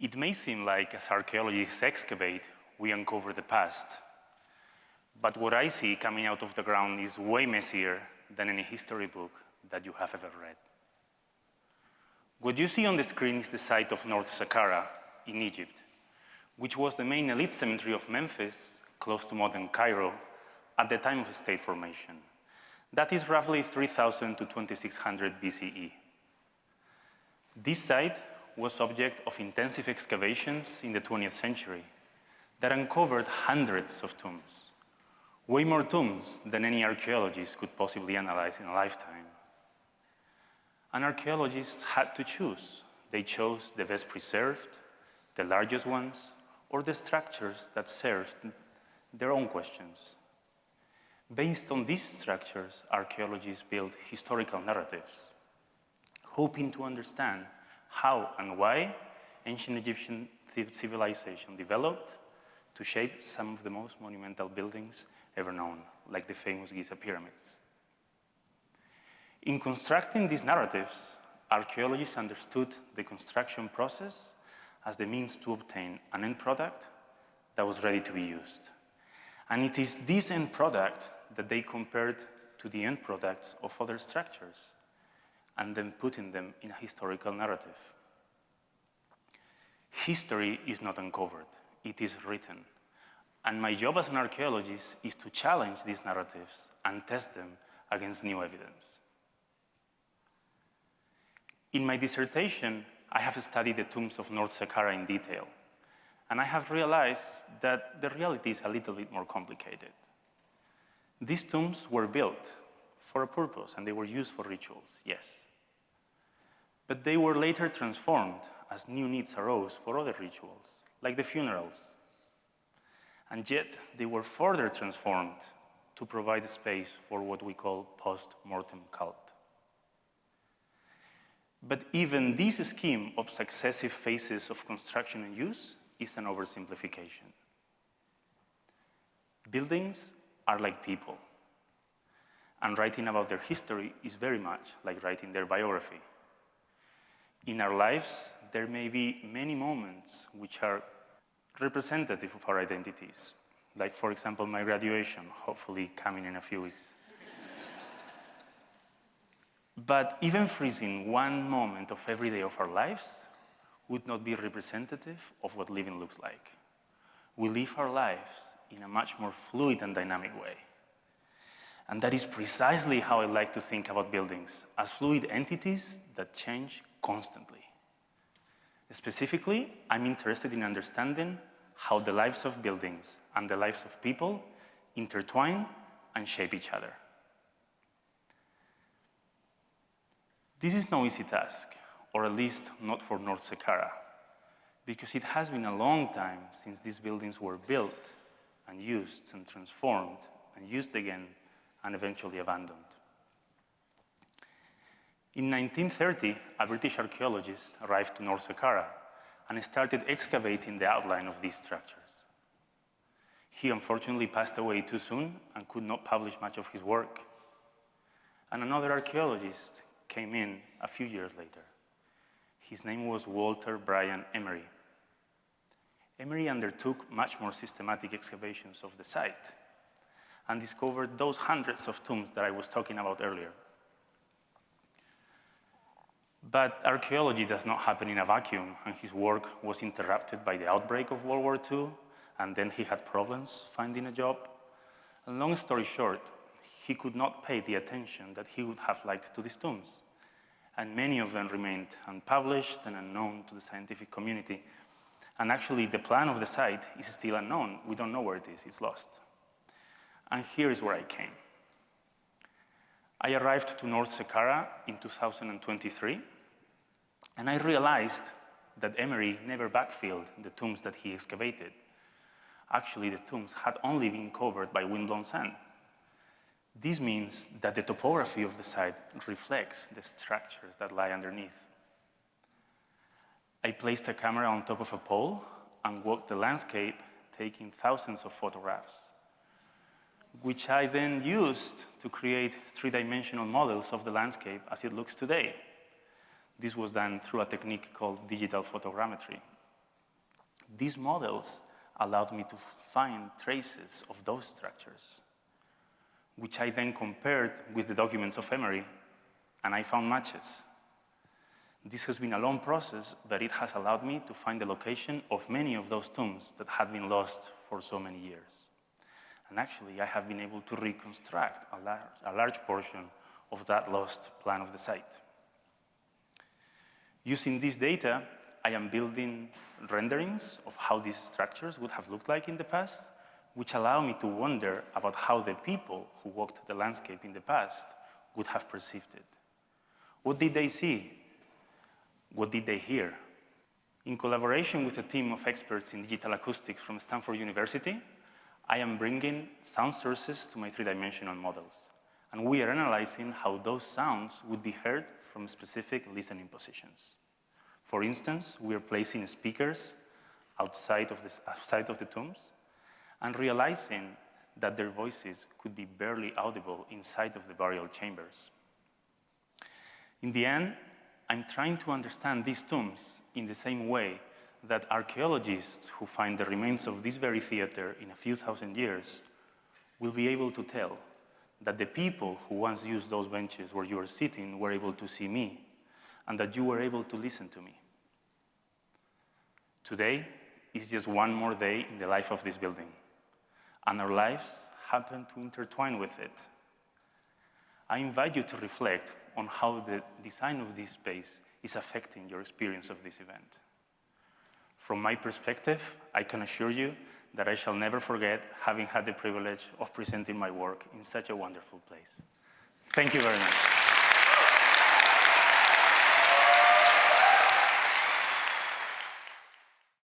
It may seem like as archaeologists excavate, we uncover the past. But what I see coming out of the ground is way messier than any history book that you have ever read. What you see on the screen is the site of North Saqqara in Egypt, which was the main elite cemetery of Memphis, close to modern Cairo, at the time of state formation. That is roughly 3000 to 2600 BCE. This site was subject of intensive excavations in the 20th century that uncovered hundreds of tombs, way more tombs than any archaeologist could possibly analyze in a lifetime. And archaeologists had to choose. They chose the best preserved, the largest ones, or the structures that served their own questions. Based on these structures, archaeologists built historical narratives, hoping to understand how and why ancient Egyptian civilization developed to shape some of the most monumental buildings ever known, like the famous Giza pyramids. In constructing these narratives, archaeologists understood the construction process as the means to obtain an end product that was ready to be used. And it is this end product that they compared to the end products of other structures, and then putting them in a historical narrative. History is not uncovered, it is written. And my job as an archaeologist is to challenge these narratives and test them against new evidence. In my dissertation, I have studied the tombs of North Saqqara in detail, and I have realized that the reality is a little bit more complicated. These tombs were built for a purpose, and they were used for rituals, yes. But they were later transformed as new needs arose for other rituals, like the funerals. And yet, they were further transformed to provide space for what we call post-mortem cult. But even this scheme of successive phases of construction and use is an oversimplification. Buildings are like people, and writing about their history is very much like writing their biography. In our lives, there may be many moments which are representative of our identities, like, for example, my graduation, hopefully coming in a few weeks. But even freezing one moment of every day of our lives would not be representative of what living looks like. We live our lives in a much more fluid and dynamic way. And that is precisely how I like to think about buildings, as fluid entities that change constantly. Specifically, I'm interested in understanding how the lives of buildings and the lives of people intertwine and shape each other. This is no easy task, or at least not for North Saqqara, because it has been a long time since these buildings were built and used and transformed and used again and eventually abandoned. In 1930, a British archaeologist arrived to North Saqqara and started excavating the outline of these structures. He unfortunately passed away too soon and could not publish much of his work. And another archaeologist came in a few years later. His name was Walter Bryan Emery. Emery undertook much more systematic excavations of the site and discovered those hundreds of tombs that I was talking about earlier. But archaeology does not happen in a vacuum, and his work was interrupted by the outbreak of World War II, and then he had problems finding a job. And long story short, he could not pay the attention that he would have liked to these tombs, and many of them remained unpublished and unknown to the scientific community. And actually, the plan of the site is still unknown. We don't know where it is, it's lost. And here is where I came. I arrived to North Saqqara in 2023, and I realized that Emery never backfilled the tombs that he excavated. Actually, the tombs had only been covered by windblown sand. This means that the topography of the site reflects the structures that lie underneath. I placed a camera on top of a pole and walked the landscape, taking thousands of photographs, which I then used to create three-dimensional models of the landscape as it looks today. This was done through a technique called digital photogrammetry. These models allowed me to find traces of those structures, which I then compared with the documents of Emery, and I found matches. This has been a long process, but it has allowed me to find the location of many of those tombs that had been lost for so many years. And actually, I have been able to reconstruct a large portion of that lost plan of the site. Using this data, I am building renderings of how these structures would have looked like in the past, which allow me to wonder about how the people who walked the landscape in the past would have perceived it. What did they see? What did they hear? In collaboration with a team of experts in digital acoustics from Stanford University, I am bringing sound sources to my three-dimensional models, and we are analyzing how those sounds would be heard from specific listening positions. For instance, we are placing speakers outside of the tombs and realizing that their voices could be barely audible inside of the burial chambers. In the end, I'm trying to understand these tombs in the same way that archaeologists who find the remains of this very theater in a few thousand years will be able to tell that the people who once used those benches where you are sitting were able to see me, and that you were able to listen to me. Today is just one more day in the life of this building, and our lives happen to intertwine with it. I invite you to reflect on how the design of this space is affecting your experience of this event. From my perspective, I can assure you that I shall never forget having had the privilege of presenting my work in such a wonderful place. Thank you very much.